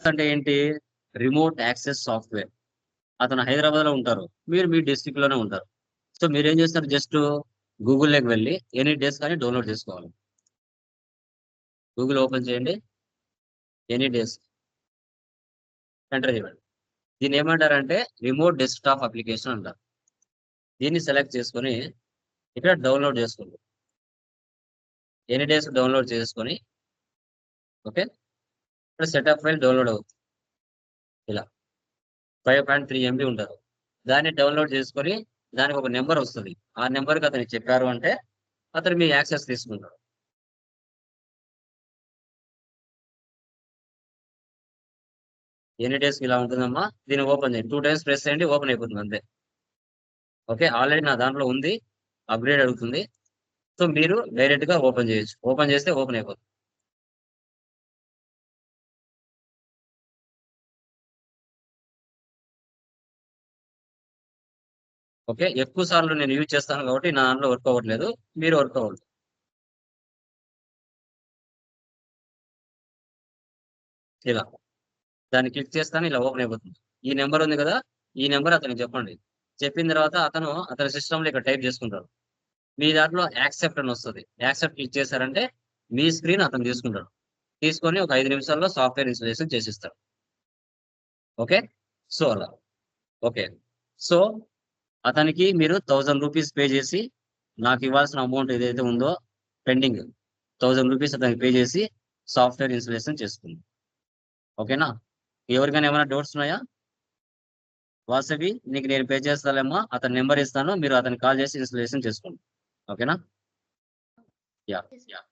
అంటే ఏంటి? Remote access software. అతను హైదరాబాద్‌లో ఉంటారు. మీరు మీ డిస్ట్రిక్ట్‌లోనే ఉంటారు. సో, మీరేం చేస్తారు జస్ట్ గూగుల్‌లోకి వెళ్లి ఎనీ డేస్ అని డౌన్‌లోడ్ చేసుకోవాలి. గూగుల్ ఓపెన్ చేయండి. ఎనీ డేస్ ఎంటర్ చేయండి. దీన్నేమంటారంటే రిమోట్ డెస్క్‌టాప్ అప్లికేషన్ అంటారు. దీన్ని సెలెక్ట్ చేసుకొని ఇక్కడ డౌన్‌లోడ్ చేసుకోండి. ఎనీ డేస్ డౌన్‌లోడ్ చేసుకొని ఓకే. ఇక్కడ సెటప్ ఫైల్ డౌన్‌లోడ్ అవుతుంది. ఇలా 5.3 ఎంబీ ఉంటది. దాన్ని డౌన్‌లోడ్ చేసుకొని దానికి ఒక నంబర్ వస్తది. ఆ నంబర్‌కి అతనికి చెప్పారు అంటే అతను మీ యాక్సెస్ తీసుకుంటాడు. ఎన్ని డేస్‌కి ఇలా ఉంటుందమ్మా. దీన్ని ఓపెన్ చేయండి. 2 టైమ్స్ ప్రెస్ చేయండి. ఓపెన్ అయిపోతుంది అంతే. ఓకే. ఆల్రెడీ నా దాంట్లో ఉంది. అప్‌గ్రేడ్ అడుగుతుంది. సో, మీరు డైరెక్ట్‌గా ఓపెన్ చేయొచ్చు. ఓపెన్ చేస్తే ఓపెన్ అయిపోతుంది. ఓకే. ఎక్కువ సార్లు నేను యూజ్ చేస్తాను కాబట్టి నా దాంట్లో వర్క్ అవ్వట్లేదు. మీరు వర్క్ అవ్వదు. ఇలా. దాన్ని క్లిక్ చేస్తాను ఇలా ఓపెన్ అయిపోతుంది. ఈ నంబర్ ఉంది కదా! ఈ నంబర్ అతనికి చెప్పండి. చెప్పిన తర్వాత అతని సిస్టమ్‌లో ఇక్కడ టైప్ చేసుకుంటాడు. మీ దాంట్లో యాక్సెప్ట్ అని వస్తది. యాక్సెప్ట్ క్లిక్ చేశారంటే మీ స్క్రీన్ అతను తీసుకుంటాడు. తీసుకొని ఒక 5 నిమిషాల్లో సాఫ్ట్‌వేర్ ఇన్‌స్టాలేషన్ చేసిస్తాడు. ఓకే. సో, అలా. ఓకే. సో, అతనికి మీరు రూ. 1000 పే చేసి నాకివ్వాల్సిన అమౌంట్ ఏదైతే ఉందో పెండింగ్ రూ. 1000 అతనికి పే చేసి సాఫ్ట్‌వేర్ ఇన్‌స్టాలేషన్ చేసుకోండి. ఓకేనా? ఎవరికైనా ఏమైనా డౌట్స్ ఉన్నాయా? వాసవి నీకు నేను పే చేస్తాలేమ్మా. అతని నంబర్ ఇస్తాను. మీరు అతనికి కాల్ చేసి ఇన్‌స్టాలేషన్ చేసుకోండి. ఓకేనా? యాహ్! యాహ్!